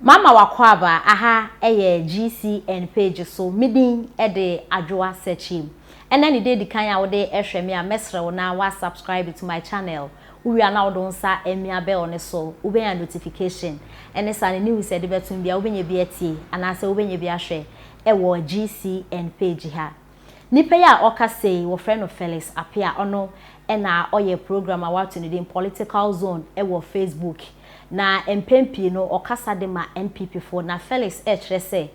Mama wakwaba aha eye GCN page so midin de adwoa searchim. Ena ni dey dikan ya wo de ehwe me a mesre wo na wa subscribe to my channel. We are now don sa emia bell ne so wo be notification. Ene sa ne news e de betum bia wo benye bi atie anase wo benye bi ahwe e wo GCN page ha. Nipa ya okase wo friend of Felix apia ono ena oye program a wato ne din political zone e wo Facebook. Na MPP no okasa de ma NPP for na Felix Echrese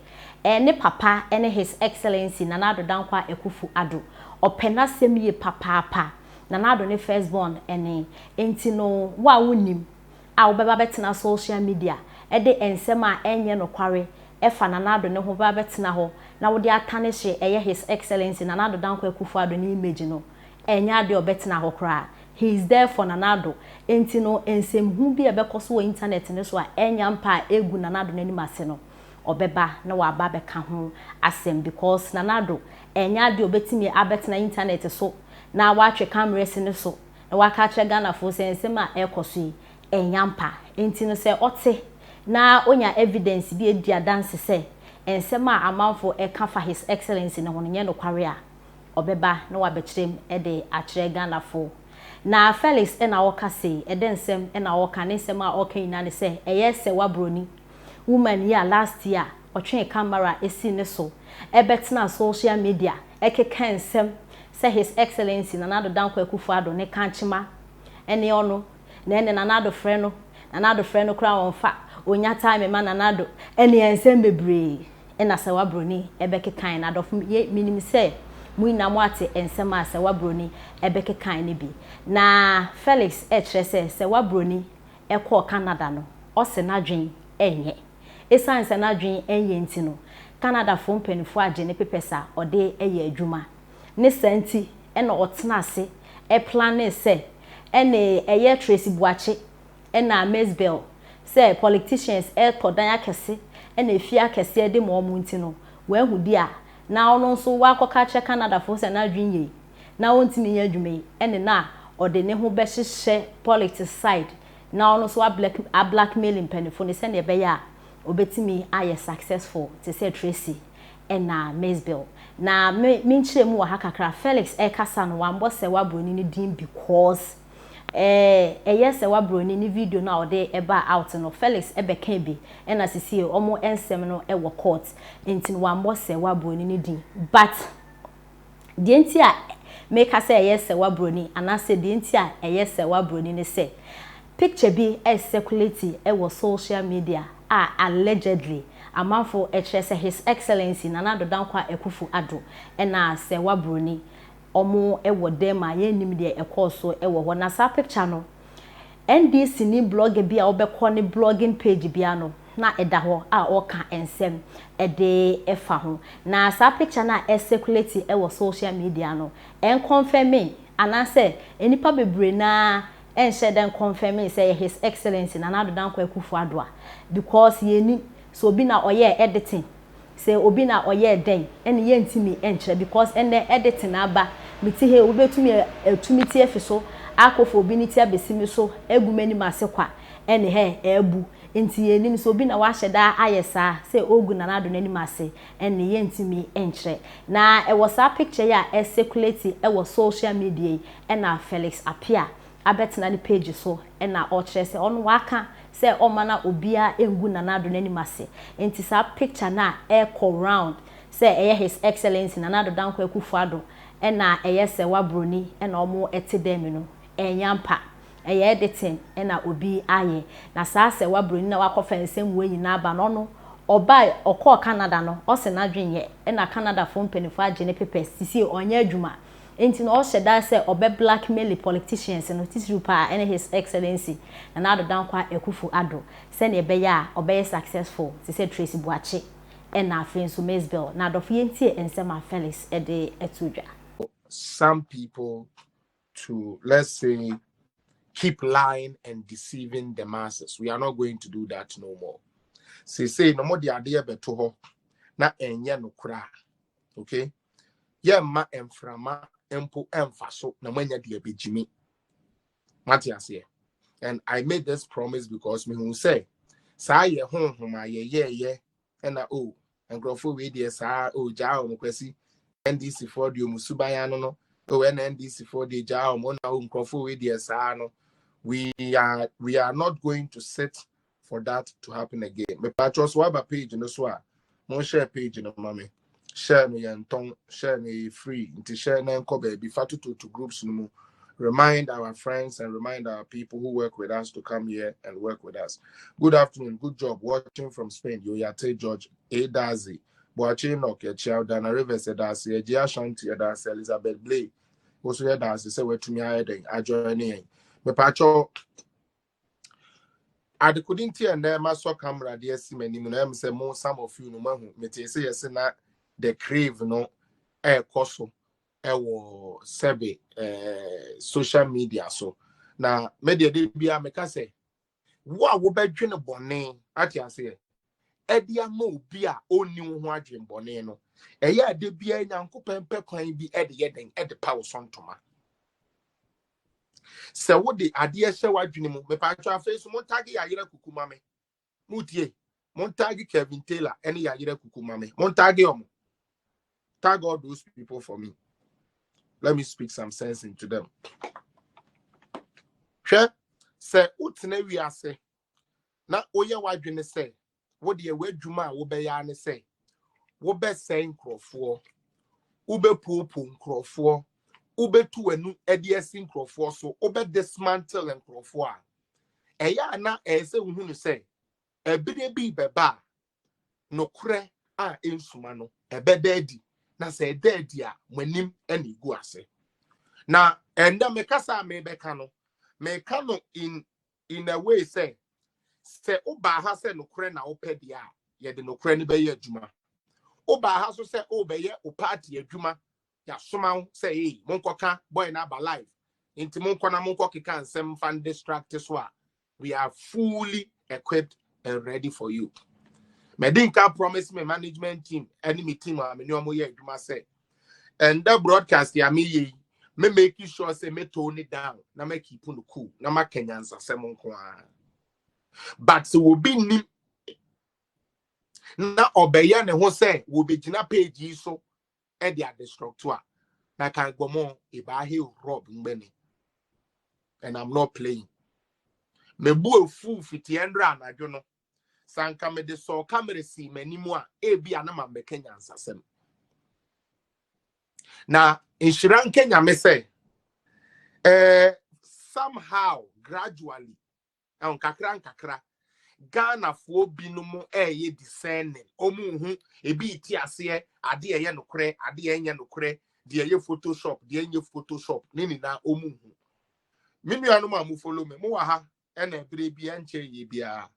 ne papa ene his excellency Nanado Dankwa Ekufu Ado opena semye papa Nanado ne firstborn ene enti no wa wonim a obeba betena social media e de ensem a enye no kware efa Nanado ne ho ba betena ho na wo de atane hye eye his excellency Nanado Dankwa Ekufu Ado ne image no enya de obetena ho kra. He is there for Nanado. Enti no ensem hu bi ebekoso wo internet ne so a enya mpa egu Nanado n'anim ase no. Obeba na wa ba beka ho asem because Nanado enya de obetimi abetena internet so na wa atwe cameras ne so na wa ka che Ghana fo se ensem a ekoso yi enya mpa. Enti no se ote na onya evidence bi edi adanse se ensem a amanfo eka fa his excellency ne ho nye no kware a obeba na wa bekyerem e de akere Ghana fo. Na Felix ena woka say edensem ena woka ne nsem a oka ina ne say eye Serwaa Broni woman ya last year otwe camera esi ne so ebetena social media ekeka nsem say his excellency Nanado Dankwa Ekufu Ado ne kanchima ene ono na ene Nanado frɛ no kra wonfa onya time ma Nanado ene nsem bebre ena Serwaa Broni ebekeka na dof minim say muina mwate ensema Serwaa Broni ebeke kan ne bi na Felix Echrese Serwaa Broni ekọ Canada no ose nadwen enye esanse nadwen enye nti no Canada fo mpanifo age ne pepesa ode eye adwuma ne santi ena otena ase e plan se ene eye Tracy buache ena Mzbel se politicians todan akese ena efia akese de mo nti no wa hudi a na ono nso wakoka che Canada fo se na dwinye na wontimi nya dwume ene na ode ne ho be hyehyɛ politics side na ono so a blackmailing penifo ne se ne be ya obetimi aye successful to say Tracy ena Mzbel na minkyere mu wa hakakra Felix kasa no wambo Serwaa Broni ne din because Serwaa Broni ni video na ode eba out no Felix ebeka bi ena sisi omo ensem no wo court enti wa mo Serwaa Broni ni din but the enti a make us say Serwaa Broni anase the enti a Serwaa Broni ne say picture bi circulate wo social media allegedly amanfo Echrese his excellency Nanado Dankwa Ekufu Ado ena Serwaa Broni omo ewo dem a yenim de ekoso ewo ho na sa picture no NDC ni blog bia obekọ ni blogging page bia no na eda ho a oka ensem ede efa ho na sa picture na circulate ewo social media no confirming anase enipa bebre na enhye den confirming say his excellency Nanado Dankwa Ekufu Ado because yeni so bi na oye editing say obi na oye den ene ye ntimi enkyere because ene editing aba miti he obetumi etumiti efiso akofo obi ni ti abesimi so egumani masekwa ene he ebu enti yenim so obi na wa hyeda ayesa say ogu Nanado nani mase ene ye ntimi enkyere na e was a picture ya circulate e was social media ena Felix apia abetena ni page so ena o kire se on waka se o mana obia engu Nanado nani mase enti sa picture na e go round say his excellency Nanado Dankwa Ekufu Ado ena Serwaa Broni ena omo etedem no enyampa editing ena obi aye na sa Serwaa Broni na wakofa nsem we nyina aba no no oba okọ Canada no o se na dwenye ena Canada fo mpanifo age ne pepe sisi onye adwuma enti no o sheda se obe blackmail politicians no tisirupa ena his excellency Nanado Dankwa Ekufu Ado se ne be ya obe successful to say Tracy buache ena afenso Mzbel na do fientie ensem a Felix ede etudwa some people to, let's say, keep lying and deceiving the masses. We are not going to do that no more. Say no more the idea beto ho na enye no kra. Okay? Ye ma emframa empo emfaso na manya de abejimi. Matias here. And I made this promise because me who say saa ye honhom ye na o nkrofo we dey saa o ja o kwasi NDC for the musuban no o NDC for the ja o na o nkrofo we dey saa no we are not going to sit for that to happen again. Me patros waba page no so a mon share page no mame share no yenton share no free nti share na enko ba bi fatuto to groups no mu. Remind our friends and remind our people who work with us to come here and work with us. Good afternoon, good job watching from Spain. Yoyate George Edazi, Boachi Nok, Chiao Dana Rivers, Edasi, Ejia Shanti, Edasi, Elizabeth Blay. Also, Edasi, say, where to me, I join in. Me pacho, I couldn't hear and then my so camera, dear Simon, say more some of you no me say, yes, na the crave no air coso. Ewo sebe social media so na media de bia meka say wo bedwene bone ati ase e dia ma obi a oni ho adwen bone no eya de bia nyankopon pe kwan bi e de yeden e de pawo sontoma se wo de ade hye wadwene mu me pa twa face mo tag ya yira kukuma me mutie mo tag Kevin Taylor ene ya yira kukuma me mo tag omo tag all those people for me. Let me speak some sense into them. Sure, say utine we ase. Na oye wadwene say, wo de we dwuma wo be ya ne say. Wo be say nkrofo, wo be popo nkrofo, wo be tu anu ede esi nkrofo so, wo be dismantle nkrofo a. Eya na ese uhunu say, ebide bi beba nokre a ensuma no, ebededi. Na say dedi a manim eni gu ase. Na enda mekasa mebeka no in a way say oba ha say nokre na opede a ye de nokre ni be ye adwuma oba ha so say obeye o party adwuma ya soma say hey monkoka boy na ba live inti monko na monko keka nsem fan distract so a we are fully equipped and ready for you. Medinka promise me management team enemy team a me no mo ye adwuma say and that broadcast ya me making sure say me tone it down na me keep on cool na ma Kenyans asem nko a but so will be nim na obeye ne ho say will be gina page so e dia destructor na kan gomo e ba he rob ngbeni and I'm not playing me bu efu fiti endra anadwo no sanka me de so camera si manimu a e bia na ma me Kenyans asem na insurance Kenya me say somehow gradually on kakra Ghana for binumu ye discerning omu hu ebi iti ase ade ye nokre ade enye nokre de ye photoshop de enye photoshop nini na omu hu minu ma mu follow me mu wa ha na ebere bi enche ye bia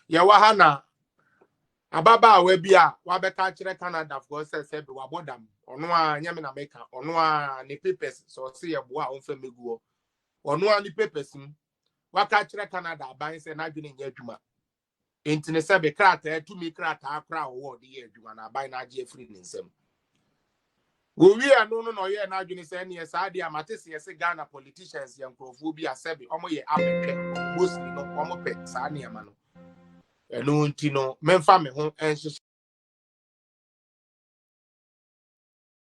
ye wa ha na ababa awa bia wa beka kire Canada for say be wa bodam ono a nyame na meka ono a ne papers so say ye bo a onfa meguo ono a ne papers waka kire Canada ban say na dwene nya adwuma entine se be krata to mi krata akra wo de ye adwuma na ban na age free nsem wo wi anu no ye na dwene se ne sa de amate se se Ghana politicians yan krofo bi asebe omo ye abetwe mostly no omo pe sa ne ama no enu nti no memfa me ho enhye